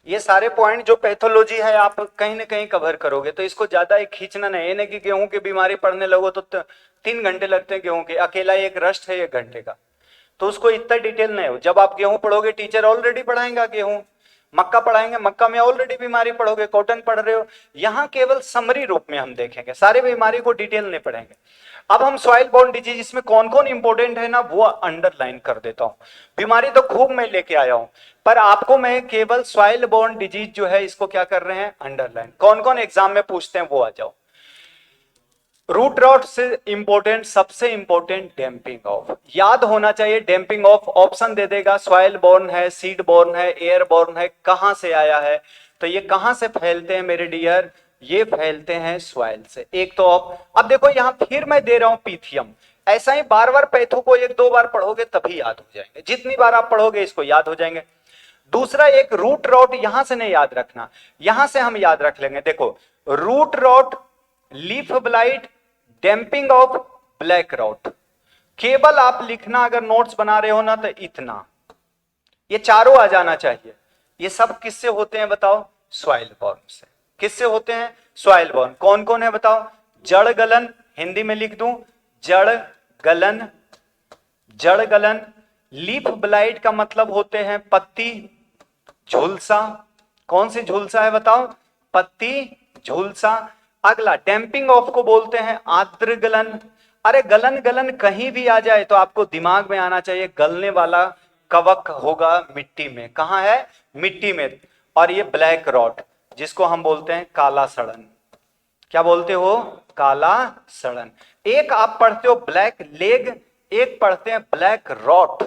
ये सारे पॉइंट जो पैथोलॉजी है आप कहीं ना कहीं कवर करोगे, तो इसको ज्यादा एक खींचना नहीं है। नहीं कि गेहूं की बीमारी पढ़ने लगो तो 3 घंटे लगते हैं गेहूं के, अकेला एक रस्ट है 1 घंटे का, तो उसको इतना डिटेल नहीं हो। जब आप गेहूं पढ़ोगे टीचर ऑलरेडी पढ़ाएंगा गेहूं, मक्का पढ़ाएंगे, मक्का में ऑलरेडी बीमारी पढ़ोगे, कॉटन पढ़ रहे हो, यहाँ केवल समरी रूप में हम देखेंगे, सारी बीमारी को डिटेल नहीं पढ़ेंगे। अब हम सॉइल बोर्न डिजीज इसमें कौन कौन इंपॉर्टेंट है ना वो अंडरलाइन कर देता हूं। बीमारी तो खूब मैं लेके आया हूं, पर आपको मैं केवल सॉइल बोर्न डिजीज जो है इसको क्या कर रहे हैं, अंडरलाइन। कौन कौन एग्जाम में पूछते हैं वो आ जाओ। रूट रॉट से इंपॉर्टेंट, सबसे इंपॉर्टेंट डैम्पिंग ऑफ, याद होना चाहिए। डैम्पिंग ऑफ ऑप्शन दे देगा, सॉइल बोर्न है, सीड बोर्न है, एयर बोर्न है, कहां से आया है, तो ये कहां से फैलते हैं मेरे डियर, ये फैलते हैं सॉइल से। एक तो अब देखो यहां फिर मैं दे रहा हूं पीथियम। ऐसा ही बार बार पैथो को 1-2 बार पढ़ोगे तभी याद हो जाएंगे, जितनी बार आप पढ़ोगे इसको याद हो जाएंगे। दूसरा एक रूट रॉट, यहां से नहीं याद रखना, यहां से हम याद रख लेंगे। देखो root rot, leaf blight, damping off, black rot, केवल आप लिखना अगर नोट्स बना रहे हो ना तो इतना, ये चारों आ जाना चाहिए। ये सब किससे होते हैं बताओ, सॉइल बोर्न से। किससे होते हैं, सॉइल बोर्न। कौन कौन है बताओ, जड़ गलन, हिंदी में लिख दूं जड़ गलन, जड़ गलन। लीफ ब्लाइट का मतलब होते हैं पत्ती झुलसा, कौन सी झुलसा है बताओ, पत्ती झुलसा। अगला डैम्पिंग ऑफ को बोलते हैं आर्द्र गलन। अरे गलन गलन कहीं भी आ जाए तो आपको दिमाग में आना चाहिए गलने वाला कवक होगा मिट्टी में, कहां है, मिट्टी में। और ये ब्लैक रॉट जिसको हम बोलते हैं काला सड़न, क्या बोलते हो, काला सड़न। एक आप पढ़ते हो ब्लैक लेग, एक पढ़ते हैं ब्लैक रॉट,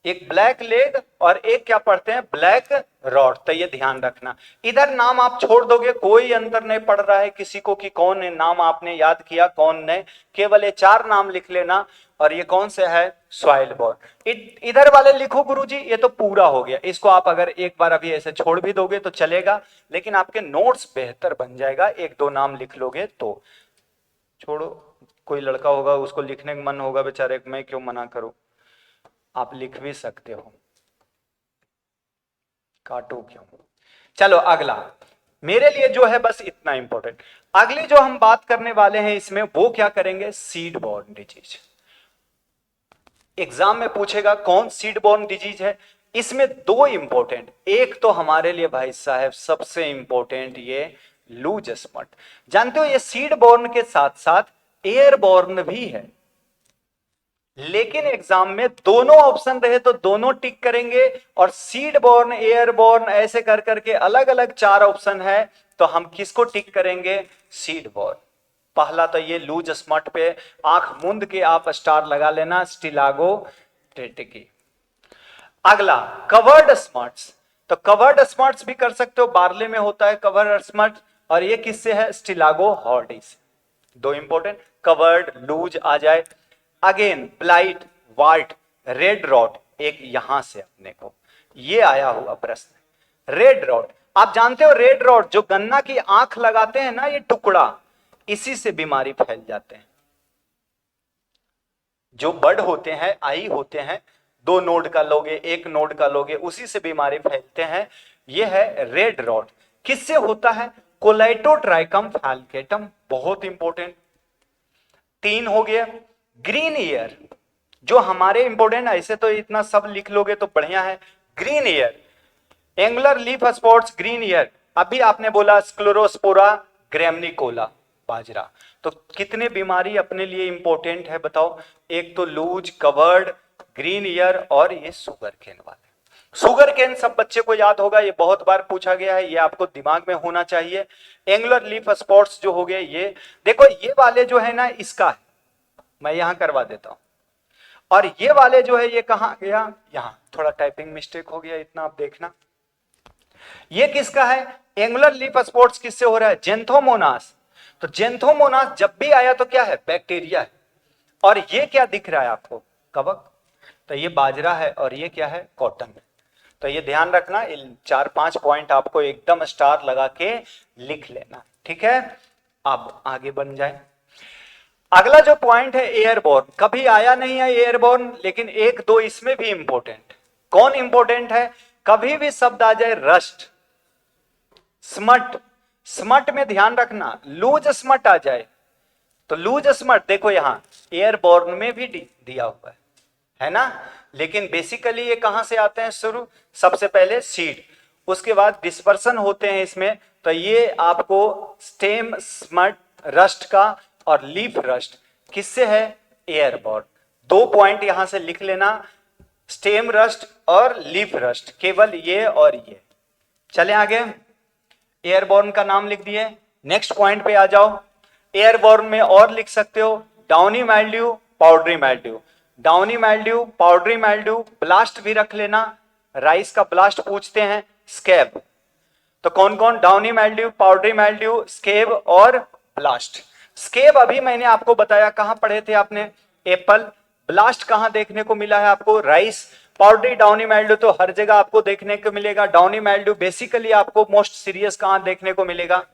एक ब्लैक लेग और एक क्या पढ़ते हैं, ब्लैक रॉड। तो ये ध्यान रखना, इधर नाम आप छोड़ दोगे, कोई अंतर नहीं पड़ रहा है किसी को कि कौन है नाम आपने याद किया कौन नहीं, केवल ये 4 नाम लिख लेना। और ये कौन से है, सॉइल बोर्न। इधर वाले लिखो गुरुजी, ये तो पूरा हो गया। इसको आप अगर एक बार अभी ऐसे छोड़ भी दोगे तो चलेगा, लेकिन आपके नोट्स बेहतर बन जाएगा, 1-2 नाम लिख लोगे तो। छोड़ो, कोई लड़का होगा उसको लिखने का मन होगा बेचारे, मैं क्यों मना करूं, आप लिख भी सकते हो, काटो क्यों। चलो अगला, मेरे लिए जो है बस इतना इंपॉर्टेंट। अगली जो हम बात करने वाले हैं इसमें वो क्या करेंगे, सीड बोर्न डिजीज। एग्जाम में पूछेगा कौन सीड बोर्न डिजीज है। इसमें 2 इंपॉर्टेंट, एक तो हमारे लिए भाई साहब सबसे इंपॉर्टेंट ये लूज स्पॉट। जानते हो ये सीड बोर्न के साथ साथ एयर बोर्न भी है, लेकिन एग्जाम में दोनों ऑप्शन रहे तो दोनों टिक करेंगे, और सीड बोर्न, एयर बोर्न ऐसे कर करके अलग अलग 4 ऑप्शन है, तो हम किसको टिक करेंगे, सीड बोर्न। पहला तो ये लूज स्मट पे आंख मूंद के आप स्टार लगा लेना, स्टिलागो टेटिकी। अगला कवर्ड स्मट्स, तो कवर्ड स्मट्स भी कर सकते हो, बार्ले में होता है कवर्ड स्मट, और ये किससे है, स्टिलागो हॉर्डी से। 2 इंपॉर्टेंट, कवर्ड लूज आ जाए। Again blight, wart, red rot, एक यहां से अपने को ये आया हुआ प्रश्न, रेड रॉट। आप जानते हो रेड रॉट जो गन्ना की आंख लगाते हैं ना, ये टुकड़ा, इसी से बीमारी फैल जाते हैं। जो बड होते हैं, आई होते हैं, 2 नोड का लोगे, 1 नोड का लोगे, उसी से बीमारी फैलते हैं। ये है रेड रॉट। किससे होता है, कोलाइटोट्राइकम फैल्केटम, बहुत इंपॉर्टेंट। 3 हो गया। ग्रीन ईयर, जो हमारे इंपॉर्टेंट, ऐसे तो इतना सब लिख लोगे तो बढ़िया है। Green ear, angular leaf spots, green ear. अभी आपने बोला स्क्लेरोस्पोरा ग्रैमनिकोला, बाजरा। तो कितने बीमारी अपने लिए इंपॉर्टेंट है बताओ, एक तो लूज, कवर्ड, ग्रीन ईयर, और ये शुगर केन वाले। शुगर केन सब बच्चे को याद होगा, ये बहुत बार पूछा गया है, ये आपको दिमाग में होना चाहिए। एंगुलर लीफ स्पॉट्स जो हो गए, ये देखो ये वाले जो है ना, इसका है, मैं यहां करवा देता हूं। और ये वाले जो है ये कहां गया, यहां थोड़ा टाइपिंग मिस्टेक हो गया, इतना आप देखना। ये किसका है, एंगुलर लीफ स्पॉट्स किससे हो रहा है, जेंथोमोनास। तो जेंथोमोनास जब भी आया तो क्या है, बैक्टीरिया है। और ये क्या दिख रहा है आपको, कवक, तो ये बाजरा है, और ये क्या है, कॉटन है। तो ये ध्यान रखना, इन 4-5 पॉइंट आपको एकदम स्टार लगा के लिख लेना, ठीक है। अब आगे बन जाए। अगला जो पॉइंट है एयरबोर्न, कभी आया नहीं है एयरबोर्न, लेकिन 1-2 इसमें भी इंपॉर्टेंट। कौन इंपॉर्टेंट है, कभी भी शब्द आ जाए रस्ट, स्मट, स्मट में ध्यान रखना लूज स्मट आ जाए तो लूज स्मट देखो यहां एयरबॉर्न में भी दिया हुआ है ना, लेकिन बेसिकली ये कहां से आते हैं शुरू, सबसे पहले सीड, उसके बाद डिस्पर्सन होते हैं इसमें। तो ये आपको स्टेम स्मट रस्ट का और लीफ रस्ट किससे है, एयरबॉर्न। 2 पॉइंट यहां से लिख लेना, स्टेम रस्ट और लीफ रस्ट, केवल ये और ये। चले आगे, एयरबॉर्न का नाम लिख दिए, नेक्स्ट पॉइंट पे आ जाओ। एयरबॉर्न में और लिख सकते हो downy mildew, powdery mildew. Downy mildew, powdery mildew, blast भी रख लेना, राइस का ब्लास्ट पूछते हैं, स्कैब। तो कौन कौन, डाउनी माइल्ड्यू, पाउडरी माइल्ड्यू, स्केब और ब्लास्ट। स्केब अभी मैंने आपको बताया, कहां पढ़े थे आपने, एप्पल। ब्लास्ट कहां देखने को मिला है आपको, राइस। पाउडरी डाउनी माइल्ड्यू तो हर जगह आपको देखने को मिलेगा। डाउनी माइल्ड्यू बेसिकली आपको मोस्ट सीरियस कहां देखने को मिलेगा,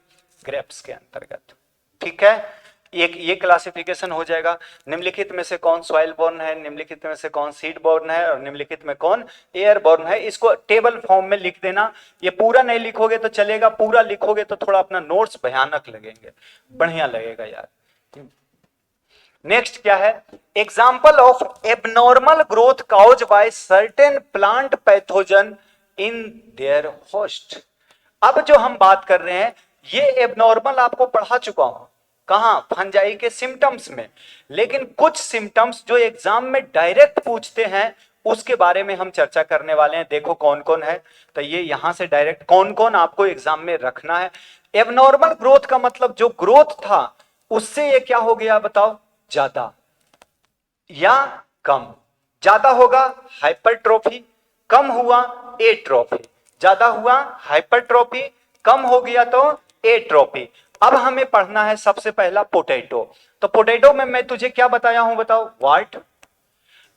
ग्रेप्स के अंतर्गत। ठीक है, एक ये क्लासिफिकेशन हो जाएगा। निम्नलिखित में से कौन सॉइल बोर्न है, निम्नलिखित में से कौन सीड बोर्न है और निम्नलिखित में कौन एयर बोर्न है, इसको टेबल फॉर्म में लिख देना। ये पूरा नहीं लिखोगे तो चलेगा, पूरा लिखोगे तो थोड़ा अपना नोट्स भयानक लगेंगे, बढ़िया लगेगा यार। नेक्स्ट क्या है, example of abnormal growth cause by certain plant pathogen in their host. अब जो हम बात कर रहे हैं ये एबनॉर्मल आपको पढ़ा चुका हूं, कहां, फंजाई के सिम्टम्स में, लेकिन कुछ सिम्टम्स जो एग्जाम में डायरेक्ट पूछते हैं उसके बारे में हम चर्चा करने वाले हैं। देखो कौन कौन है, तो ये यहां से डायरेक्ट कौन कौन आपको एग्जाम में रखना है। एबनॉर्मल ग्रोथ का मतलब जो ग्रोथ था उससे ये क्या हो गया बताओ, ज्यादा या कम। ज्यादा होगा हाइपरट्रोफी, कम हुआ एट्रोफी। ज्यादा हुआ हाइपरट्रोफी, कम हो गया तो एट्रोफी। अब हमें पढ़ना है सबसे पहला पोटैटो। तो पोटैटो में मैं तुझे क्या बताया हूं बताओ, वाट।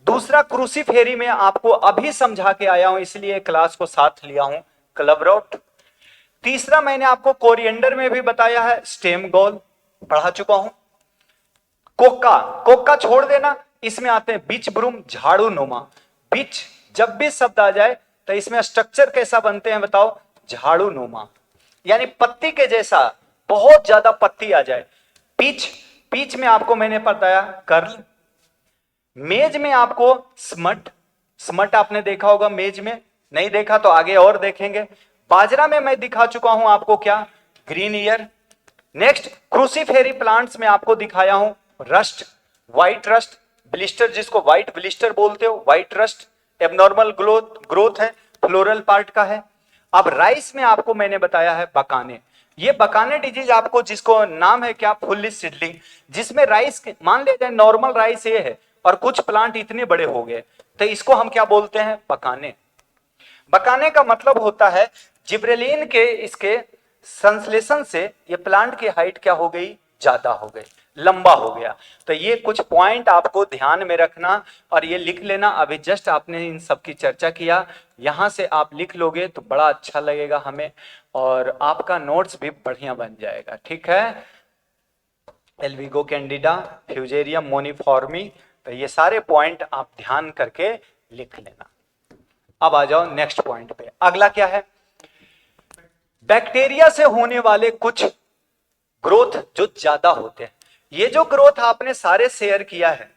दूसरा क्रूसीफेरी में आपको अभी समझा के आया हूं, इसलिए क्लास को साथ लिया हूं, क्लबरोट। तीसरा मैंने आपको कोरिएंडर में भी बताया है, स्टेम गोल, पढ़ा चुका हूं। कोका, कोका छोड़ देना, इसमें आते हैं बीच ब्रूम, झाड़ू नुमा। बीच जब भी शब्द आ जाए तो इसमें स्ट्रक्चर कैसा बनते हैं बताओ, झाड़ू नुमा, यानी पत्ती के जैसा, बहुत ज्यादा पत्ती आ जाए। पीच, पीच में आपको मैंने बताया कर्ल। मेज में आपको स्मट, स्मट आपने देखा होगा मेज में, नहीं देखा तो आगे और देखेंगे। बाजरा में मैं दिखा चुका हूं आपको क्या, ग्रीन ईयर। नेक्स्ट क्रूसीफेरी प्लांट्स में आपको दिखाया हूं रस्ट, व्हाइट रस्ट, ब्लिस्टर जिसको व्हाइट ब्लिस्टर बोलते हो, व्हाइट रस्ट एबनॉर्मल ग्रोथ है, फ्लोरल पार्ट का है। अब राइस में आपको मैंने बताया है बकाने। ये बकाने डिजीज आपको, जिसको नाम है क्या, फुल्ली सीडलिंग, जिसमें राइस मान ले जाए नॉर्मल राइस ये है और कुछ प्लांट इतने बड़े हो गए, तो इसको हम क्या बोलते हैं, बकाने। बकाने का मतलब होता है जिब्रेलिन के इसके संश्लेषण से ये प्लांट की हाइट क्या हो गई, ज्यादा हो गई, लंबा हो गया। तो ये कुछ पॉइंट आपको ध्यान में रखना और ये लिख लेना। अभी जस्ट आपने इन सब की चर्चा किया, यहां से आप लिख लोगे तो बड़ा अच्छा लगेगा हमें और आपका नोट्स भी बढ़िया बन जाएगा। ठीक है, एल्विगो कैंडिडा, फ्यूजेरियम मोनिफॉर्मी, तो ये सारे पॉइंट आप ध्यान करके लिख लेना। अब आ जाओ नेक्स्ट पॉइंट पे। अगला क्या है, बैक्टीरिया से होने वाले कुछ ग्रोथ जो ज्यादा होते हैं। ये जो ग्रोथ आपने सारे शेयर किया है,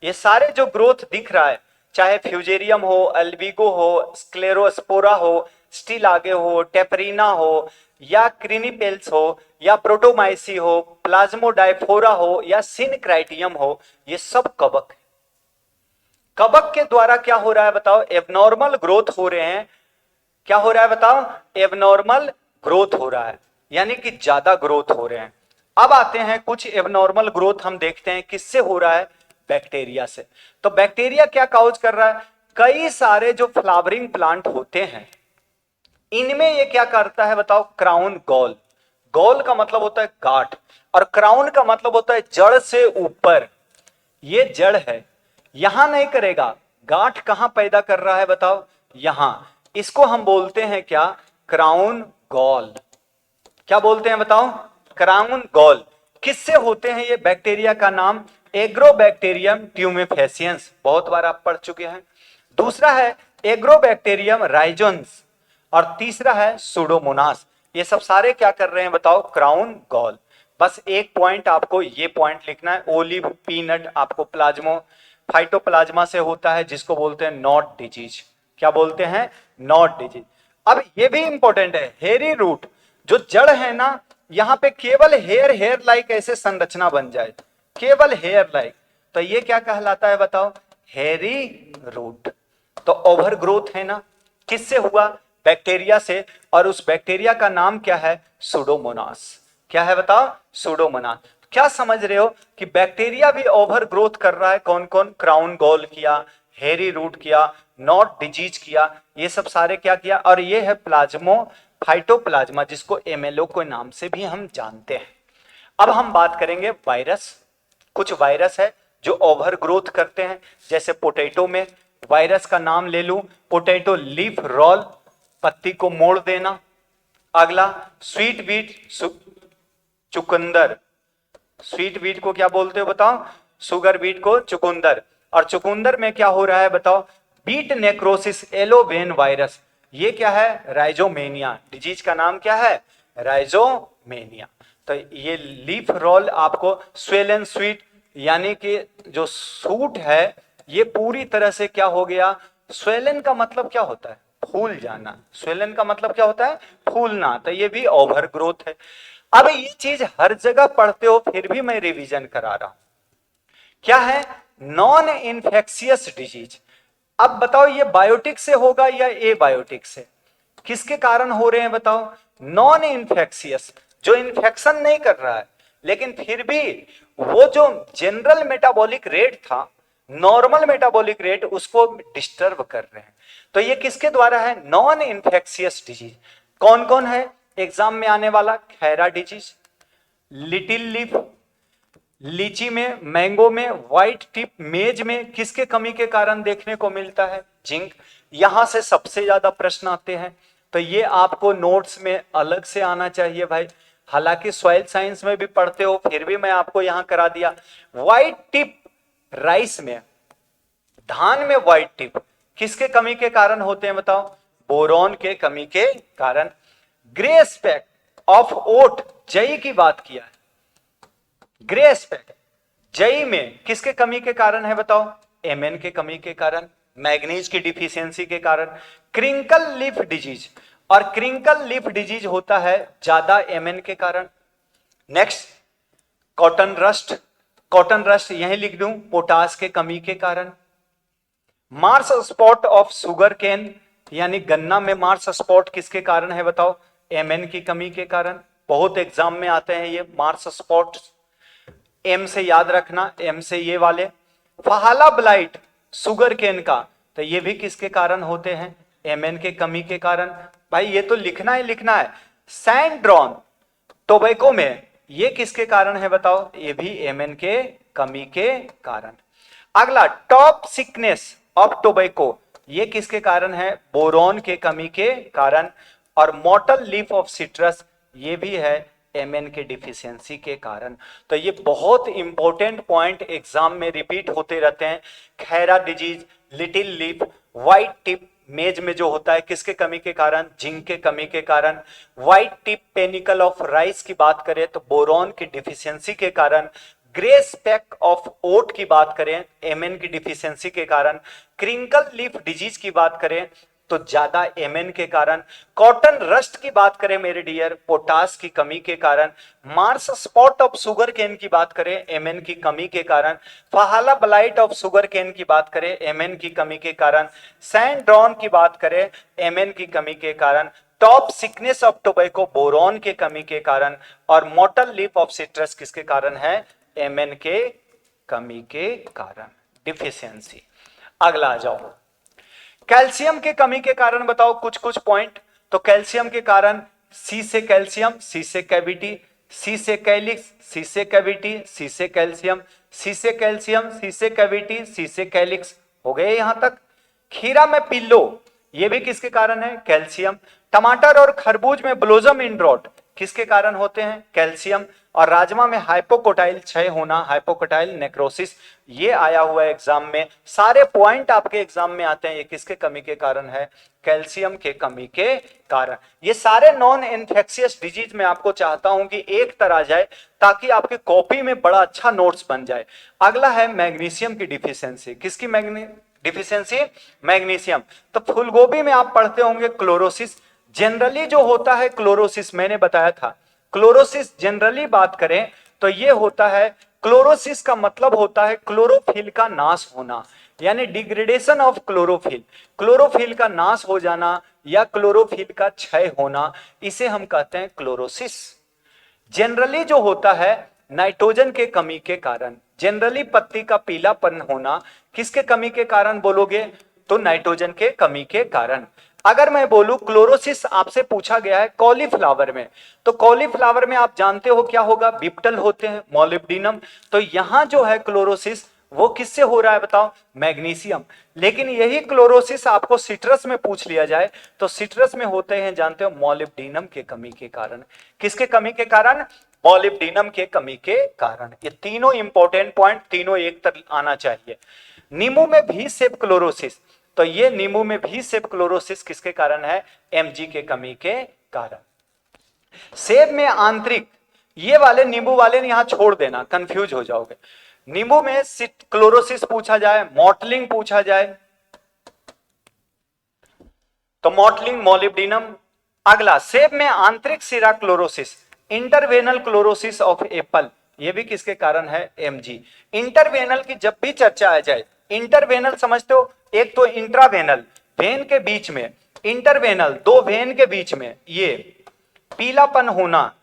ये सारे जो ग्रोथ दिख रहा है, चाहे फ्यूजेरियम हो, अल्बिगो हो, स्क्लेरोस्पोरा हो, स्टिलागे हो, टेपरीना हो, या क्रिनीपेल्स हो, या प्रोटोमाइसी हो, प्लाज्मोडाइफोरा हो, या सिनक्राइटियम हो, ये सब कवक है। कवक के द्वारा क्या हो रहा है बताओ, एबनॉर्मल ग्रोथ हो रहे हैं। क्या हो रहा है बताओ, एबनॉर्मल ग्रोथ हो रहा है, यानी कि ज्यादा ग्रोथ हो रहे हैं। अब आते हैं कुछ एबनॉर्मल ग्रोथ हम देखते हैं किससे हो रहा है, बैक्टीरिया से। तो बैक्टीरिया क्या काउज कर रहा है, कई सारे जो फ्लावरिंग प्लांट होते हैं इनमें ये क्या करता है बताओ, क्राउन गॉल। गॉल का मतलब होता है गांठ और क्राउन का मतलब होता है जड़ से ऊपर। ये जड़ है, यहां नहीं करेगा, गांठ कहां पैदा कर रहा है बताओ, यहां। इसको हम बोलते हैं क्या, क्राउन गॉल। क्या बोलते हैं बताओ, क्राउन गॉल। किससे होते हैं ये बैक्टीरिया का नाम, एग्रोबैक्टीरियम ट्यूमेफेसियंस, बहुत बार आप पढ़ चुके हैं। दूसरा है एग्रोबैक्टीरियम राइजोन्स और तीसरा है सुडोमोनास। ये सब सारे क्या कर रहे हैं बताओ, क्राउन गॉल। बस एक पॉइंट आपको ये पॉइंट लिखना है, ओलिव पीनट आपको प्लाज्मो फाइटोप्लाज्मा से होता है, जिसको बोलते हैं नॉट डिजीज। क्या बोलते हैं, नॉट डिजीज। अब ये भी इंपॉर्टेंट है, हेरी रूट, जो जड़ है ना, यहां पे केवल हेयर हेयर लाइक ऐसे संरचना बन जाए, केवल हेयर लाइक, तो ये क्या कहलाता है बताओ, हेरी रूट। तो ओवर ग्रोथ है ना, किससे हुआ, बैक्टीरिया से, और उस बैक्टीरिया का नाम क्या है, सुडोमोनास। क्या है बताओ, सुडोमोनास। क्या समझ रहे हो कि बैक्टीरिया भी ओवर ग्रोथ कर रहा है, कौन कौन, क्राउन गॉल किया, हेरी रूट किया, नॉट डिजीज किया, ये सब सारे क्या किया, और ये है प्लाज्मो फाइटोप्लाज्मा, जिसको एमएलओ के नाम से भी हम जानते हैं। अब हम बात करेंगे वायरस। कुछ वायरस है जो ओवर ग्रोथ करते हैं, जैसे पोटैटो में वायरस का नाम ले लूं, पोटैटो लीफ रोल, पत्ती को मोड़ देना। अगला स्वीट बीट, चुकंदर, स्वीट बीट को क्या बोलते हो बताओ, शुगर बीट को चुकंदर। और चुकंदर में क्या हो रहा है बताओ, बीट नेक्रोसिस एलोवेन वायरस, ये क्या है, राइजोमेनिया, डिजीज का नाम क्या है, राइजोमेनिया। तो ये लीफ रोल आपको स्वेलन स्वीट, यानी कि जो सूट है ये पूरी तरह से क्या हो गया, स्वेलन का मतलब क्या होता है, फूल जाना, स्वेलन का मतलब क्या होता है, फूलना, तो ये भी ओवर ग्रोथ है। अब ये चीज हर जगह पढ़ते हो, फिर भी मैं रिवीजन करा रहा हूं, क्या है, नॉन इन्फेक्शियस डिजीज। अब बताओ ये बायोटिक से होगा या ए बायोटिक से, किसके कारण हो रहे हैं बताओ, नॉन इन्फेक्शियस, जो इन्फेक्शन नहीं कर रहा है, लेकिन फिर भी वो जो जनरल मेटाबॉलिक रेट था, नॉर्मल मेटाबॉलिक रेट, उसको डिस्टर्ब कर रहे हैं। तो ये किसके द्वारा है, नॉन इन्फेक्शियस डिजीज। कौन कौन है एग्जाम में आने वाला, खैरा डिजीज, लिटिल लीफ, लीची में, मैंगो में, व्हाइट टिप मेज में किसके कमी के कारण देखने को मिलता है, जिंक। यहां से सबसे ज्यादा प्रश्न आते हैं, तो ये आपको नोट्स में अलग से आना चाहिए भाई, हालांकि सॉइल साइंस में भी पढ़ते हो, फिर भी मैं आपको यहां करा दिया। व्हाइट टिप राइस में, धान में व्हाइट टिप किसके कमी के कारण होते हैं बताओ, बोरॉन के कमी के कारण। ग्रे स्पेक ऑफ ओट, जई की बात किया है, ग्रे स्पेक जई में किसके कमी के कारण है बताओ, एमएन के कमी के कारण, मैग्नीज की डिफिशियंसी के कारण। क्रिंकल लीफ डिजीज, और क्रिंकल लीफ डिजीज होता है ज्यादा एमएन के कारण। Next cotton rust, cotton rust यही लिख दूं, पोटास के कमी के कारण। Marsh spot of sugarcane, यानी गन्ना में मार्स स्पॉट किसके कारण है बताओ, एमएन की कमी के कारण। बहुत एग्जाम में आते हैं ये मार्स स्पॉट, एम से याद रखना, एम से ये वाले। फहाला ब्लाइट शुगर केन का, तो ये भी किसके कारण होते हैं, एमएन के कमी के कारण। भाई ये तो लिखना ही लिखना है। सैंड्रॉन टोबैको में, ये किसके कारण है बताओ, ये भी एमएन के कमी के कारण। अगला टॉप सिकनेस ऑफ टोबैको, ये किसके कारण है, बोरॉन के कमी के कारण। और मॉटल लीफ ऑफ सिट्रस, ये भी है एमएन के डिफिशियंसी के कारण। तो ये बहुत इंपॉर्टेंट पॉइंट एग्जाम में रिपीट होते रहते हैं। Khaira disease, little leaf, white tip मेज में जो होता है किसके कमी के कारण, जिंक के कमी के कारण। White tip panicle of rice की बात करें तो बोरॉन की डिफिशियंसी के कारण। ग्रे स्पेक ऑफ ओट की बात करें एमएन की डिफिशियंसी के कारण। क्रिंकल लीफ डिजीज की बात करें तो ज्यादा एमएन के कारण। कॉटन रस्ट की बात करें मेरे डियर, पोटास की कमी के कारण। Marsh spot of sugarcane की बात करें एमएन की कमी के कारण। फहाला ब्लाइट ऑफ शुगर केन की बात करें एमएन की कमी के कारण। सैंड्रॉन की बात करें एमएन की कमी के कारण। Top sickness of tobacco boron के कमी के कारण। और मॉटल लीफ ऑफ सिट्रस किसके कारण है, एमएन के कमी के कारण, डिफिशियंसी। अगला आ जाओ, कैल्शियम के कमी के कारण बताओ कुछ कुछ पॉइंट। तो कैल्शियम के कारण, सी से कैल्शियम, सी से कैविटी, सी से कैलिक्स, सी से कैविटी, सी से कैल्शियम, सी से कैल्शियम, सी से कैविटी, सी से कैलिक्स, हो गए यहां तक। खीरा में पिल्लो, ये भी किसके कारण है, कैल्शियम। टमाटर और खरबूज में ब्लोजम इंड्रॉट, किसके कारण होते हैं? कैल्शियम। और राजमा में हाइपोकोटाइल क्षय होना, हाइपोकोटाइल नेक्रोसिस, ये आया हुआ है एग्जाम में। सारे पॉइंट आपके एग्जाम में आते हैं, ये किसके कमी के कारण है? कैल्शियम के कमी के कारण। ये सारे नॉन इन्फेक्शियस डिजीज में आपको चाहता हूं कि एक तरह जाए, ताकि आपके कॉपी में बड़ा अच्छा नोट्स बन जाए। अगला है मैग्नीशियम की डिफिशियंसी। किसकी डिफिशियंसी? मैग्नीशियम। तो फूलगोभी में आप पढ़ते होंगे क्लोरोसिस। जनरली जो होता है क्लोरोसिस, मैंने बताया था, क्लोरोसिस जनरली बात करें तो ये होता है, क्लोरोसिस का मतलब होता है क्लोरोफिल का नाश होना, यानी डिग्रेडेशन ऑफ क्लोरोफिल, क्लोरोफिल का नाश हो जाना या क्लोरोफिल का क्षय होना, इसे हम कहते हैं क्लोरोसिस। जनरली जो होता है नाइट्रोजन के कमी के कारण, जनरली पत्ती का पीलापन होना किसके कमी के कारण बोलोगे? तो नाइट्रोजन के कमी के कारण। अगर मैं बोलूं क्लोरोसिस आपसे पूछा गया है कॉलीफ्लावर में, तो कॉलीफ्लावर में आप जानते हो क्या होगा? बिप्टल होते हैं, मोलिब्डेनम। तो यहां जो है क्लोरोसिस वो किससे हो रहा है बताओ? मैग्नीशियम। लेकिन यही क्लोरोसिस आपको सिट्रस में पूछ लिया जाए तो सिट्रस में होते हैं, जानते हो, मोलिब्डेनम के कमी के कारण। किसके कमी के कारण? मोलिब्डेनम के कमी के कारण। ये तीनों इंपॉर्टेंट पॉइंट, तीनों एक तरह आना चाहिए। नींबू में भी सेप क्लोरोसिस, तो ये नींबू में भी सेप क्लोरोसिस किसके कारण है? Mg के कमी के कारण। सेब में आंतरिक, ये वाले नींबू वाले यहां छोड़ देना, कंफ्यूज हो जाओगे। नींबू में क्लोरोसिस पूछा जाए, मॉटलिंग पूछा जाए तो मॉटलिंग, मोलिब्डेनम। अगला, सेब में आंतरिक सिरा क्लोरोसिस, इंटरवेनल क्लोरोसिस ऑफ एप्पल, ये भी किसके कारण है? Mg। इंटरवेनल की जब भी चर्चा आ जाए, इंटरवेनल समझते हो? एक तो इंट्रावेनल, वेन के बीच में, इंटरवेनल दो वेन के बीच में ये पीलापन होना,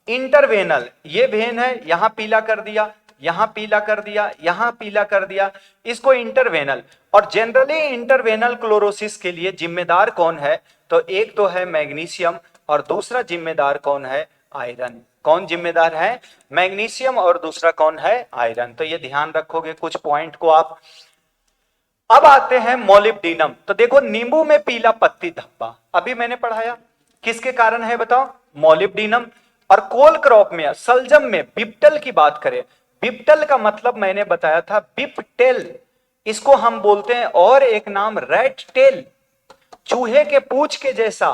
इंटरवेनल, ये वेन है, यहां पीला कर दिया, यहां पीला कर दिया, यहां पीला कर दिया, इसको इंटरवेनल। और जनरली इंटरवेनल क्लोरोसिस के लिए जिम्मेदार कौन है? तो एक तो है मैग्नीशियम और दूसरा जिम्मेदार कौन है? आयरन। कौन जिम्मेदार है? मैग्नीशियम, और दूसरा कौन है? आयरन। तो ये ध्यान रखोगे कुछ पॉइंट को आप। अब आते हैं मोलिब्डेनम। तो देखो, नींबू में पीला पत्ती धब्बा अभी मैंने पढ़ाया, किसके कारण है बताओ? मोलिब्डेनम। और कोल क्रॉप में, सलजम में बिप्टल की बात करें, बिप्टल का मतलब मैंने बताया था बिपटेल, इसको हम बोलते हैं और एक नाम रेट टेल, चूहे के पूंछ के जैसा।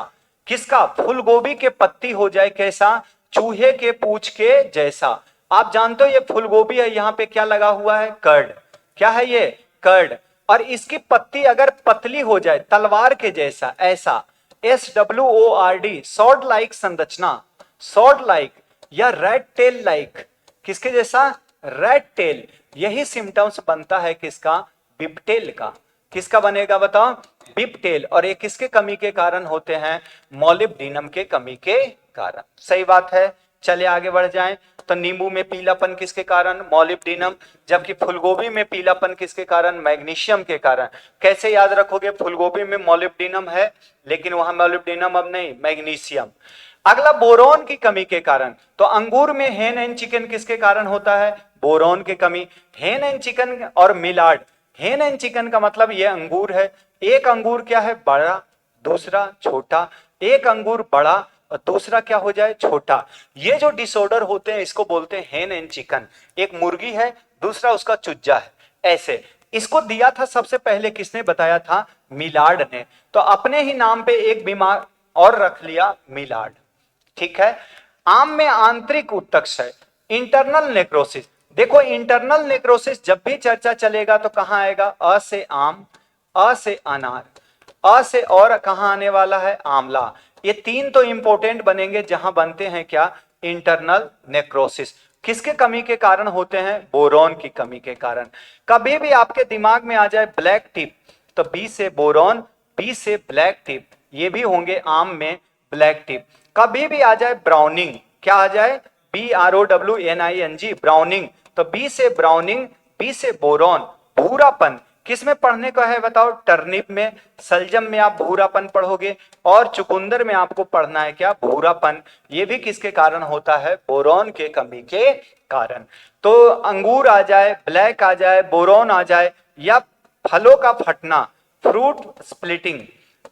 किसका? फूलगोभी के पत्ती हो जाए कैसा? चूहे के पूंछ के जैसा। आप जानते हो ये फूलगोभी है, यहां पे क्या लगा हुआ है? कर्ड। क्या है ये? कर्ड। और इसकी पत्ती अगर पतली हो जाए तलवार के जैसा, ऐसा, SWORD, सॉर्ड लाइक संरचना, सॉर्ड लाइक या रेड टेल लाइक, किसके जैसा? Red tell. यही सिम्टम्स बनता है किसका? बिपटेल का। किसका बनेगा बताओ? बिपटेल। और ये किसके कमी के कारण होते हैं? मोलिब्डेनम के कमी के कारण। सही बात है। चलिए आगे बढ़ जाएं। तो नींबू में पीलापन किसके कारण? मोलिब्डेनम। जबकि फूलगोभी में पीलापन किसके कारण? मैग्नीशियम के कारण। कैसे याद रखोगे? फूलगोभी में मोलिब्डेनम है लेकिन वहां मोलिब्डेनम अब नहीं, मैग्नीशियम। अगला, बोरॉन की कमी के कारण। तो अंगूर में हेन एंड चिकन किसके कारण होता है? बोरॉन की कमी। हेन एंड चिकन और मिलार्ड, हेन एंड चिकन का मतलब ये अंगूर है, एक अंगूर क्या है? बड़ा, दूसरा छोटा। एक अंगूर बड़ा और दूसरा क्या हो जाए? छोटा। ये जो डिसऑर्डर होते हैं इसको बोलते हैं हेन एंड चिकन। एक मुर्गी है, दूसरा उसका चुज्जा है, ऐसे। इसको दिया था सबसे पहले किसने बताया था? मिलार्ड ने। तो अपने ही नाम पे एक बीमार और रख लिया, मिलार्ड। ठीक है। आम में आंतरिक उत्तक है, इंटरनल नेक्रोसिस। देखो, इंटरनल नेक्रोसिस जब भी चर्चा चलेगा तो कहां आएगा? अ से आम, अ से अनार, अ से और कहां आने वाला है? आंवला। ये तीन तो इंपॉर्टेंट बनेंगे जहां बनते हैं क्या? Internal necrosis. किसके कमी के कारण होते हैं? बोरॉन की कमी के कारण। कभी भी आपके दिमाग में आ जाए ब्लैक टिप, तो बी से बोरॉन, बी से ब्लैक टिप, ये भी होंगे आम में ब्लैक टिप। कभी भी आ जाए ब्राउनिंग, क्या आ जाए? BROWNING, ब्राउनिंग, तो बी से ब्राउनिंग, बी से बोरॉन। भूरापन किस में पढ़ने का है बताओ? टर्निप में। सलजम में आप भूरापन पढ़ोगे और चुकंदर में आपको पढ़ना है क्या? भूरापन। ये भी किसके कारण होता है? बोरॉन के कमी के कारण। तो अंगूर आ जाए, ब्लैक आ जाए, बोरॉन आ जाए, या फलों का फटना, फ्रूट स्प्लिटिंग,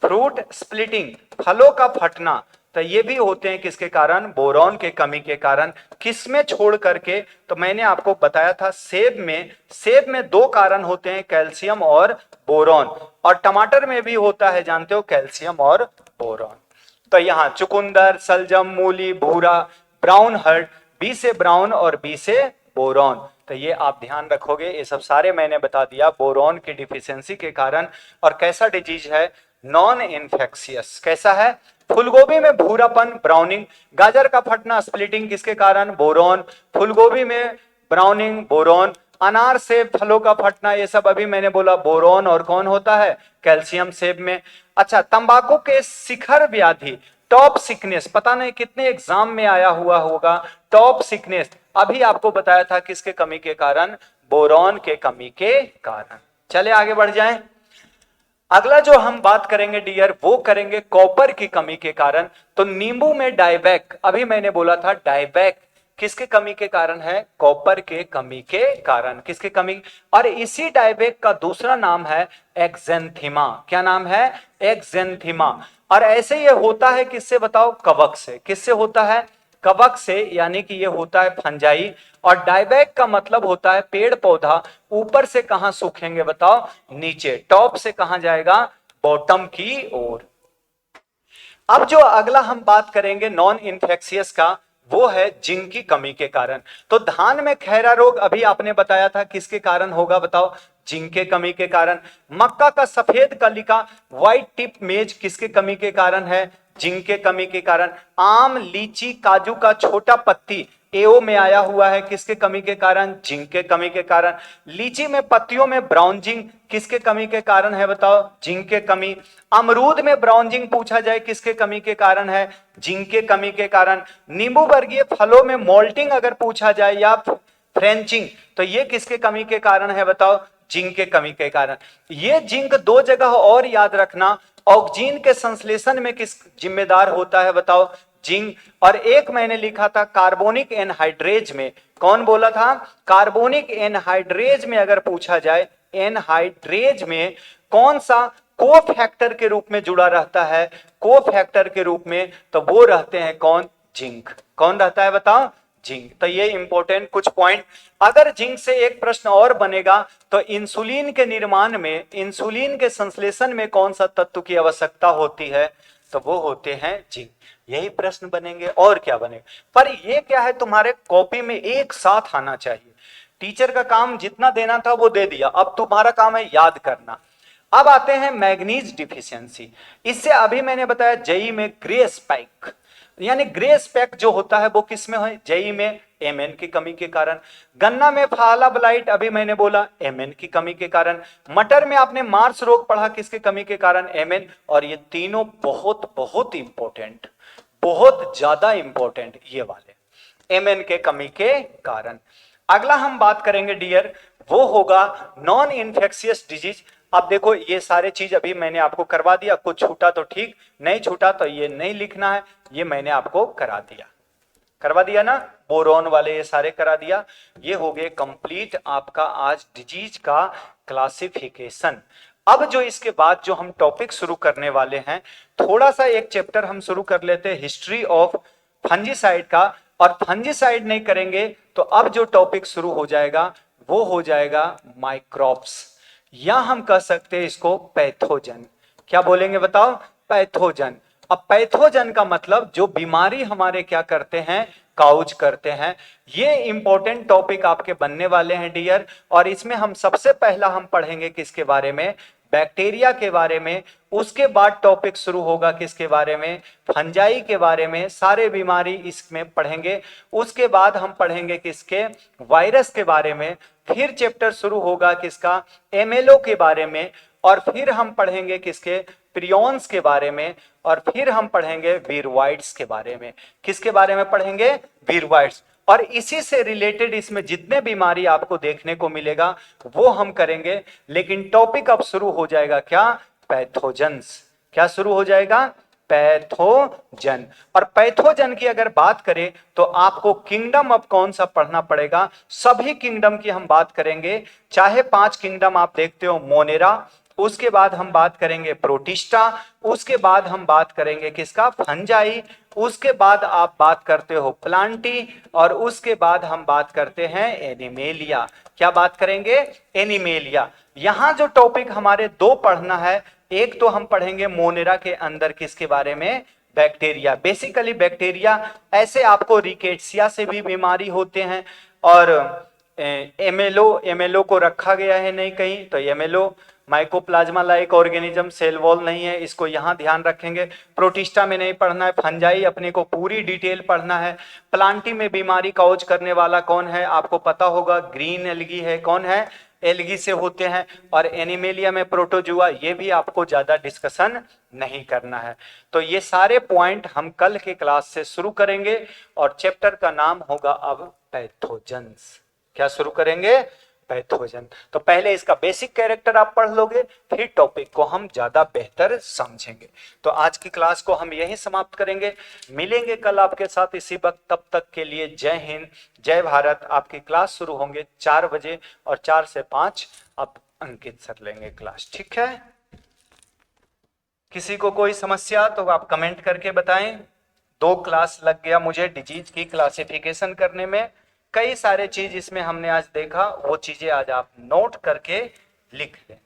फ्रूट स्प्लिटिंग, फलों का फटना, तो ये भी होते हैं किसके कारण, बोरॉन के कमी के कारण। किसमें छोड़ करके, तो मैंने आपको बताया था सेब में दो कारण होते हैं, कैल्शियम और बोरॉन, और टमाटर में भी होता है जानते हो कैल्शियम और बोरॉन। तो यहां चुकंदर, सलजम, मूली, भूरा, ब्राउन हर्ड, बी से ब्राउन और बी से बोरॉन। तो ये आप ध्यान रखोगे, ये सब सारे मैंने बता दिया बोरॉन की डिफिशियंसी के कारण। और कैसा डिजीज है, नॉन इन्फेक्शियस। कैसा है, फूलगोभी में भूरापन, ब्राउनिंग, गाजर का फटना, स्प्लिटिंग, किसके कारण, बोरॉन। फूलगोभी में ब्राउनिंग, बोरॉन। अनार से फलों का फटना, ये सब अभी मैंने बोला बोरॉन, और कौन होता है, कैल्शियम सेब में। अच्छा, तंबाकू के शिखर व्याधि, टॉप सिकनेस, पता नहीं कितने एग्जाम में आया हुआ होगा, टॉप सिकनेस अभी आपको बताया था किसके कमी के कारण, बोरॉन के कमी के कारण। चले आगे बढ़ जाएं। अगला जो हम बात करेंगे डियर, वो करेंगे कॉपर की कमी के कारण। तो नींबू में डायबैक, अभी मैंने बोला था डायबैक किसके कमी के कारण है, कॉपर के कमी के कारण। किसके कमी, और इसी डायबैक का दूसरा नाम है एक्जेंथिमा। क्या नाम है, एक्जेंथिमा। और ऐसे ये होता है किससे बताओ, कवक से। किससे होता है, कवक से, यानी कि ये होता है फंजाई। और डायबैक का मतलब होता है पेड़ पौधा ऊपर से कहां सूखेंगे बताओ, नीचे। टॉप से कहां जाएगा, बॉटम की ओर। अब जो अगला हम बात करेंगे नॉन इन्फेक्शियस का, वो है जिंक की कमी के कारण। तो धान में खैरा रोग अभी आपने बताया था किसके कारण होगा बताओ, जिंक के कमी के कारण। मक्का का सफेद कलिका, व्हाइट टिप मेज, किसके कमी के कारण है, जिंक के कमी के कारण। आम, लीची, काजू का छोटा पत्ती एओ में आया हुआ है, किसके कमी के कारण, जिंक के कमी के कारण। लीची में पत्तियों में ब्राउन जिंक, किसके कमी के कारण है बताओ, जिंक के कमी। अमरूद में ब्राउन जिंक पूछा जाए किसके कमी के कारण है, जिंक के कमी के कारण। नींबू वर्गीय फलों में मोल्टिंग अगर पूछा जाए या फ्रेंचिंग, तो ये किसके कमी के कारण है बताओ, जिंक के कमी के कारण। ये जिंक दो जगह और याद रखना, ऑक्सीजन के संश्लेषण में किस जिम्मेदार होता है बताओ, जिंक। और एक मैंने लिखा था कार्बोनिक एनहाइड्रेज में, कौन बोला था, कार्बोनिक एनहाइड्रेज में अगर पूछा जाए, एनहाइड्रेज में कौन सा को फैक्टर के रूप में जुड़ा रहता है, को फैक्टर के रूप में, तो वो रहते हैं कौन, जिंक। कौन रहता है बताओ, जिंक। तो ये इंपॉर्टेंट कुछ पॉइंट। अगर जिंक से एक प्रश्न और बनेगा, तो इंसुलिन के निर्माण में, इंसुलिन के संश्लेषण में कौन सा तत्व की आवश्यकता होती है, तो वो होते हैं जिंक। यही प्रश्न बनेंगे, और क्या बनेगा। पर ये क्या है, तुम्हारे कॉपी में एक साथ आना चाहिए। टीचर का काम जितना देना था वो दे दिया, अब तुम्हारा काम है याद करना। अब आते हैं मैग्नीज डिफिशियंसी। इससे अभी मैंने बताया जेई में ग्रे स्पाइक, यानी ग्रे स्पेक जो होता है वो किस में है, जेई में एमएन की कमी के कारण। गन्ना में फाला ब्लाइट, अभी मैंने बोला एमएन की कमी के कारण। मटर में आपने मार्स रोग पढ़ा, किसके कमी के कारण, एमएन। और ये तीनों बहुत बहुत इंपॉर्टेंट, बहुत ज्यादा इंपॉर्टेंट ये वाले, एमएन के कमी के कारण। अगला हम बात करेंगे डियर, वो होगा नॉन इन्फेक्शियस डिजीज। अब देखो ये सारे चीज अभी मैंने आपको करवा दिया, कुछ छूटा तो ठीक, नहीं छूटा तो ये नहीं लिखना है, ये मैंने आपको करा दिया, करवा दिया ना, बोरॉन वाले ये सारे करा दिया। ये हो गए कंप्लीट आपका आज डिजीज का क्लासिफिकेशन। अब जो इसके बाद जो हम टॉपिक शुरू करने वाले हैं, थोड़ा सा एक चैप्टर हम शुरू कर लेते हैं हिस्ट्री ऑफ फंजीसाइड का। और फंजीसाइड नहीं करेंगे तो अब जो टॉपिक शुरू हो जाएगा वो हो जाएगा माइक्रोब्स, या हम कह सकते हैं इसको पैथोजन। क्या बोलेंगे बताओ, पैथोजन। अब पैथोजन का मतलब जो बीमारी हमारे क्या करते हैं, काउज करते हैं। ये इंपॉर्टेंट टॉपिक आपके बनने वाले हैं डियर। और इसमें हम सबसे पहला हम पढ़ेंगे किसके बारे में, बैक्टीरिया के बारे में। उसके बाद टॉपिक शुरू होगा किसके बारे में, फंजाई के बारे में, सारे बीमारी इसमें पढ़ेंगे। उसके बाद हम पढ़ेंगे किसके, वायरस के बारे में। फिर चैप्टर शुरू होगा किसका, एमएलओ के बारे में। और फिर हम पढ़ेंगे किसके, प्रियॉन्स के बारे में। और फिर हम पढ़ेंगे वीरवाइड्स के बारे में। किसके बारे में पढ़ेंगे, वीरवाइड्स। और इसी से रिलेटेड इसमें जितने बीमारी आपको देखने को मिलेगा वो हम करेंगे। लेकिन टॉपिक अब शुरू हो जाएगा क्या, पैथोजन्स। क्या शुरू हो जाएगा, पैथोजन। और पैथोजन की अगर बात करें तो आपको किंगडम अब कौन सा पढ़ना पड़ेगा, सभी किंगडम की हम बात करेंगे। चाहे 5 किंगडम आप देखते हो, मोनेरा, उसके बाद हम बात करेंगे प्रोटिस्टा, उसके बाद हम बात करेंगे किसका, फंजाई, उसके बाद आप बात करते हो प्लांटी, और उसके बाद हम बात करते हैं एनिमेलिया। क्या बात करेंगे, एनिमेलिया। यहां जो टॉपिक हमारे दो पढ़ना है, एक तो हम पढ़ेंगे मोनेरा के अंदर किसके बारे में, बैक्टीरिया। बेसिकली बैक्टीरिया ऐसे आपको रिकेट्सिया से भी बीमारी होते हैं, और एमएलओ को रखा गया है नहीं कहीं, तो MLO mycoplasma like organism, cell wall नहीं है, इसको यहां ध्यान रखेंगे। प्रोटिस्टा में नहीं पढ़ना है, फंजाई अपने को पूरी डिटेल पढ़ना है। प्लांटी में बीमारी कॉज करने वाला कौन है आपको पता होगा, ग्रीन एल्गी है, कौन है, एल्गी से होते हैं। और एनिमेलिया में प्रोटोजुआ, ये भी आपको ज्यादा डिस्कशन नहीं करना है। तो ये सारे पॉइंट हम कल के क्लास से शुरू करेंगे, और चैप्टर का नाम होगा अब पैथोजेंस। क्या शुरू करेंगे, पैथोजन। तो पहले इसका बेसिक कैरेक्टर आप पढ़ लोगे, फिर टॉपिक को हम ज्यादा बेहतर समझेंगे। तो आज की क्लास को हम यहीं समाप्त करेंगे, मिलेंगे कल आपके साथ इसी वक्त। तब तक के लिए जय हिंद, जय भारत। आपकी क्लास शुरू होंगे 4 बजे, और 4 से 5 अब अंकित सर लेंगे क्लास, ठीक है। किसी को कोई समस्या तो आप कमेंट करके बताएं। 2 क्लास लग गया मुझे डिजीज की क्लासिफिकेशन करने में, कई सारे चीज इसमें हमने आज देखा, वो चीजें आज आप नोट करके लिख लें।